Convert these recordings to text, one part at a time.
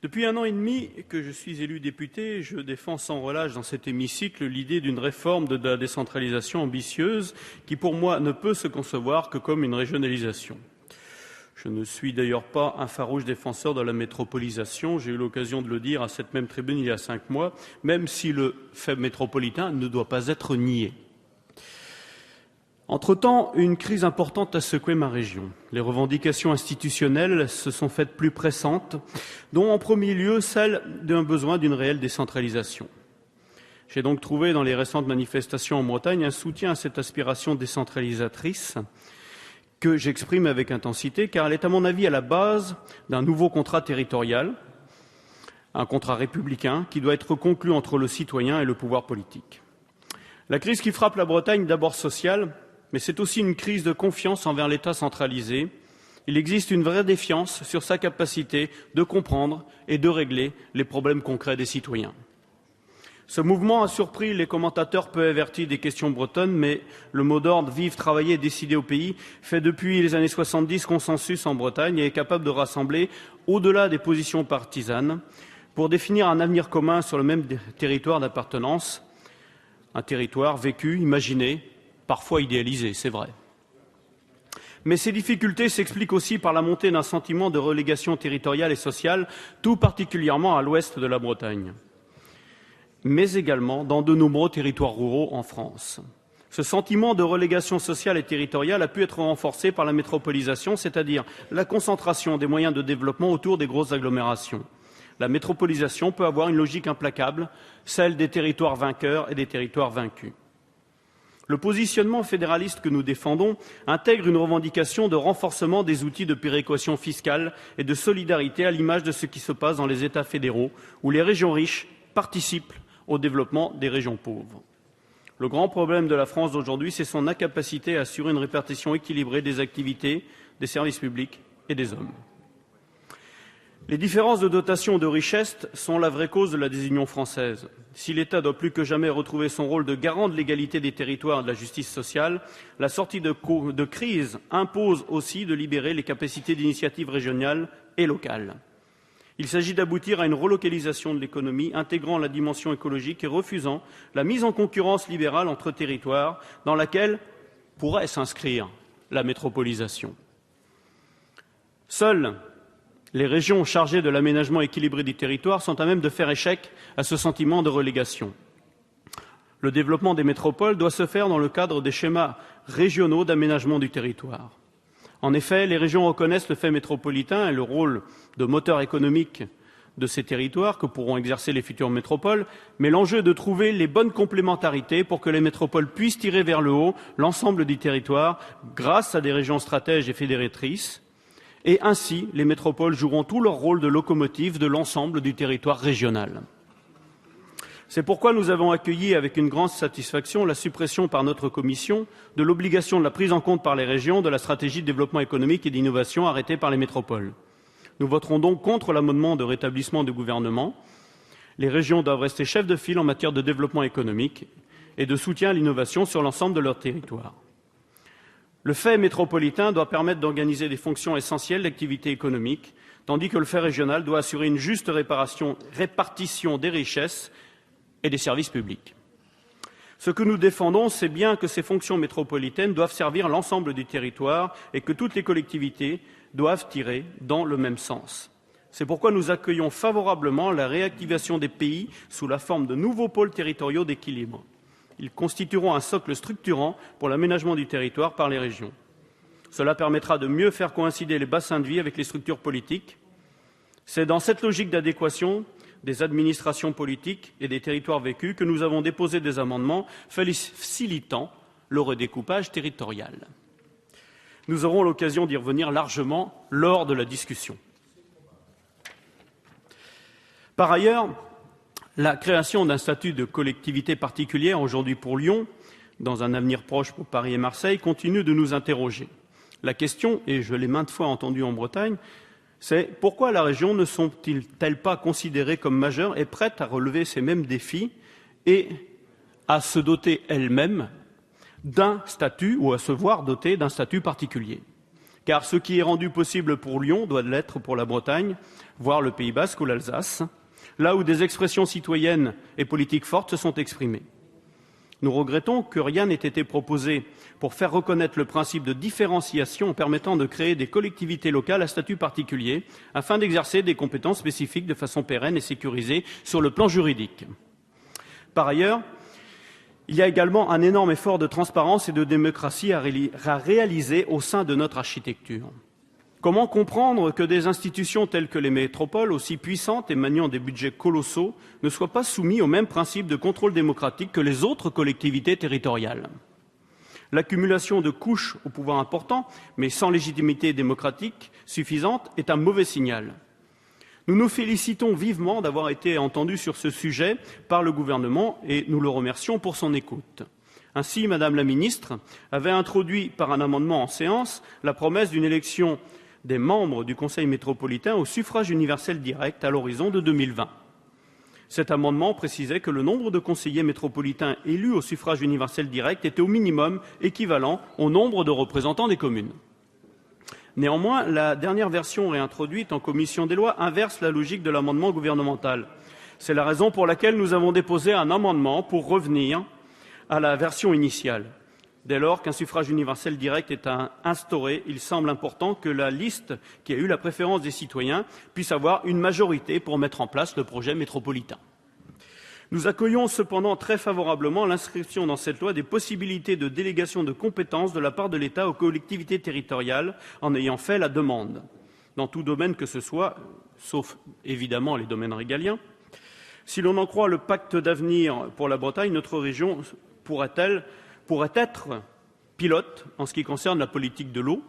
Depuis 1 an et demi que je suis élu député, je défends sans relâche dans cet hémicycle l'idée d'une réforme de la décentralisation ambitieuse qui, pour moi, ne peut se concevoir que comme une régionalisation. Je ne suis d'ailleurs pas un farouche défenseur de la métropolisation. J'ai eu l'occasion de le dire à cette même tribune il y a 5 mois, même si le fait métropolitain ne doit pas être nié. Entre-temps, une crise importante a secoué ma région. Les revendications institutionnelles se sont faites plus pressantes, dont en premier lieu celle d'un besoin d'une réelle décentralisation. J'ai donc trouvé dans les récentes manifestations en Bretagne un soutien à cette aspiration décentralisatrice que j'exprime avec intensité, car elle est à mon avis à la base d'un nouveau contrat territorial, un contrat républicain qui doit être conclu entre le citoyen et le pouvoir politique. La crise qui frappe la Bretagne, d'abord sociale, mais c'est aussi une crise de confiance envers l'État centralisé. Il existe une vraie défiance sur sa capacité de comprendre et de régler les problèmes concrets des citoyens. Ce mouvement a surpris les commentateurs peu avertis des questions bretonnes, mais le mot d'ordre « vivre, travailler, décider au pays » fait depuis les années 70 consensus en Bretagne et est capable de rassembler au-delà des positions partisanes pour définir un avenir commun sur le même territoire d'appartenance, un territoire vécu, imaginé, parfois idéalisé, c'est vrai. Mais ces difficultés s'expliquent aussi par la montée d'un sentiment de relégation territoriale et sociale, tout particulièrement à l'ouest de la Bretagne, mais également dans de nombreux territoires ruraux en France. Ce sentiment de relégation sociale et territoriale a pu être renforcé par la métropolisation, c'est-à-dire la concentration des moyens de développement autour des grosses agglomérations. La métropolisation peut avoir une logique implacable, celle des territoires vainqueurs et des territoires vaincus. Le positionnement fédéraliste que nous défendons intègre une revendication de renforcement des outils de péréquation fiscale et de solidarité à l'image de ce qui se passe dans les États fédéraux, où les régions riches participent au développement des régions pauvres. Le grand problème de la France d'aujourd'hui, c'est son incapacité à assurer une répartition équilibrée des activités, des services publics et des hommes. Les différences de dotation de richesse sont la vraie cause de la désunion française. Si l'État doit plus que jamais retrouver son rôle de garant de l'égalité des territoires et de la justice sociale, la sortie de crise impose aussi de libérer les capacités d'initiative régionale et locale. Il s'agit d'aboutir à une relocalisation de l'économie, intégrant la dimension écologique et refusant la mise en concurrence libérale entre territoires dans laquelle pourrait s'inscrire la métropolisation. Seules les régions chargées de l'aménagement équilibré du territoire sont à même de faire échec à ce sentiment de relégation. Le développement des métropoles doit se faire dans le cadre des schémas régionaux d'aménagement du territoire. En effet, les régions reconnaissent le fait métropolitain et le rôle de moteur économique de ces territoires que pourront exercer les futures métropoles, mais l'enjeu est de trouver les bonnes complémentarités pour que les métropoles puissent tirer vers le haut l'ensemble du territoire grâce à des régions stratèges et fédératrices. Et ainsi, les métropoles joueront tout leur rôle de locomotive de l'ensemble du territoire régional. C'est pourquoi nous avons accueilli avec une grande satisfaction la suppression par notre commission de l'obligation de la prise en compte par les régions de la stratégie de développement économique et d'innovation arrêtée par les métropoles. Nous voterons donc contre l'amendement de rétablissement du gouvernement. Les régions doivent rester chefs de file en matière de développement économique et de soutien à l'innovation sur l'ensemble de leur territoire. Le fait métropolitain doit permettre d'organiser des fonctions essentielles d'activité économique, tandis que le fait régional doit assurer une juste répartition des richesses et des services publics. Ce que nous défendons, c'est bien que ces fonctions métropolitaines doivent servir l'ensemble du territoire et que toutes les collectivités doivent tirer dans le même sens. C'est pourquoi nous accueillons favorablement la réactivation des pays sous la forme de nouveaux pôles territoriaux d'équilibre. Ils constitueront un socle structurant pour l'aménagement du territoire par les régions. Cela permettra de mieux faire coïncider les bassins de vie avec les structures politiques. C'est dans cette logique d'adéquation des administrations politiques et des territoires vécus que nous avons déposé des amendements facilitant le redécoupage territorial. Nous aurons l'occasion d'y revenir largement lors de la discussion. Par ailleurs, la création d'un statut de collectivité particulière aujourd'hui pour Lyon, dans un avenir proche pour Paris et Marseille, continue de nous interroger. La question, et je l'ai maintes fois entendue en Bretagne, c'est pourquoi la région ne sont-elles pas considérées comme majeures et prêtes à relever ces mêmes défis et à se doter elles-mêmes d'un statut ou à se voir dotées d'un statut particulier. car ce qui est rendu possible pour Lyon doit l'être pour la Bretagne, voire le Pays basque ou l'Alsace, là où des expressions citoyennes et politiques fortes se sont exprimées. Nous regrettons que rien n'ait été proposé pour faire reconnaître le principe de différenciation en permettant de créer des collectivités locales à statut particulier afin d'exercer des compétences spécifiques de façon pérenne et sécurisée sur le plan juridique. Par ailleurs, il y a également un énorme effort de transparence et de démocratie à réaliser au sein de notre architecture. Comment comprendre que des institutions telles que les métropoles, aussi puissantes et maniant des budgets colossaux, ne soient pas soumises au même principe de contrôle démocratique que les autres collectivités territoriales ? L'accumulation de couches au pouvoir important, mais sans légitimité démocratique suffisante, est un mauvais signal. Nous nous félicitons vivement d'avoir été entendus sur ce sujet par le gouvernement et nous le remercions pour son écoute. Ainsi, Madame la Ministre avait introduit par un amendement en séance la promesse d'une élection des membres du Conseil métropolitain au suffrage universel direct à l'horizon de 2020. Cet amendement précisait que le nombre de conseillers métropolitains élus au suffrage universel direct était au minimum équivalent au nombre de représentants des communes. Néanmoins, la dernière version réintroduite en commission des lois inverse la logique de l'amendement gouvernemental. C'est la raison pour laquelle nous avons déposé un amendement pour revenir à la version initiale. Dès lors qu'un suffrage universel direct est instauré, il semble important que la liste qui a eu la préférence des citoyens puisse avoir une majorité pour mettre en place le projet métropolitain. Nous accueillons cependant très favorablement l'inscription dans cette loi des possibilités de délégation de compétences de la part de l'État aux collectivités territoriales en ayant fait la demande, dans tout domaine que ce soit, sauf évidemment les domaines régaliens. Si l'on en croit le pacte d'avenir pour la Bretagne, notre région pourrait être pilote en ce qui concerne la politique de l'eau,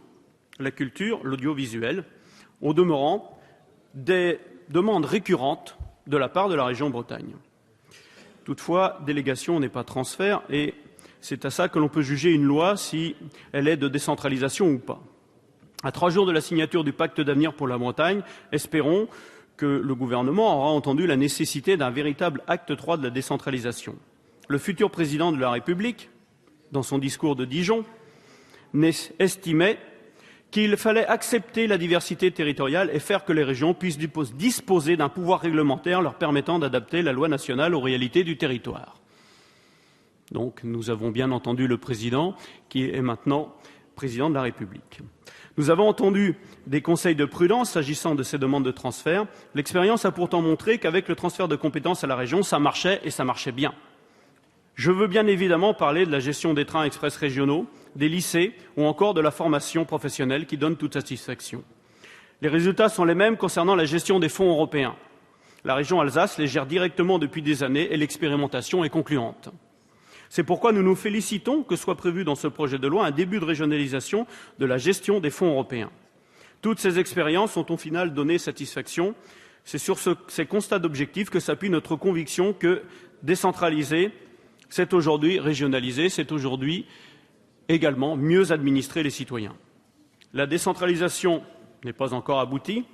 la culture, l'audiovisuel. Au demeurant, des demandes récurrentes de la part de la région Bretagne. Toutefois, délégation n'est pas transfert et c'est à ça que l'on peut juger une loi si elle est de décentralisation ou pas. À 3 jours de la signature du pacte d'avenir pour la Bretagne, espérons que le gouvernement aura entendu la nécessité d'un véritable acte 3 de la décentralisation. Le futur président de la République, dans son discours de Dijon, estimait qu'il fallait accepter la diversité territoriale et faire que les régions puissent disposer d'un pouvoir réglementaire leur permettant d'adapter la loi nationale aux réalités du territoire. Donc nous avons bien entendu le président, qui est maintenant président de la République. Nous avons entendu des conseils de prudence s'agissant de ces demandes de transfert. L'expérience a pourtant montré qu'avec le transfert de compétences à la région, ça marchait et ça marchait bien. Je veux bien évidemment parler de la gestion des trains express régionaux, des lycées ou encore de la formation professionnelle qui donne toute satisfaction. Les résultats sont les mêmes concernant la gestion des fonds européens. La région Alsace les gère directement depuis des années et l'expérimentation est concluante. C'est pourquoi nous nous félicitons que soit prévu dans ce projet de loi un début de régionalisation de la gestion des fonds européens. Toutes ces expériences ont au final donné satisfaction. C'est sur ces constats d'objectifs que s'appuie notre conviction que décentraliser, c'est aujourd'hui régionaliser, c'est aujourd'hui également mieux administrer les citoyens. La décentralisation n'est pas encore aboutie.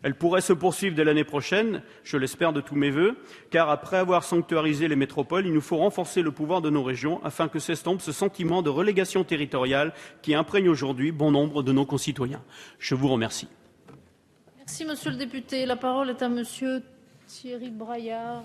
Elle pourrait se poursuivre dès l'année prochaine, je l'espère de tous mes vœux, car après avoir sanctuarisé les métropoles, il nous faut renforcer le pouvoir de nos régions afin que s'estompe ce sentiment de relégation territoriale qui imprègne aujourd'hui bon nombre de nos concitoyens. Je vous remercie. Merci, monsieur le député. La parole est à monsieur Thierry Braillard.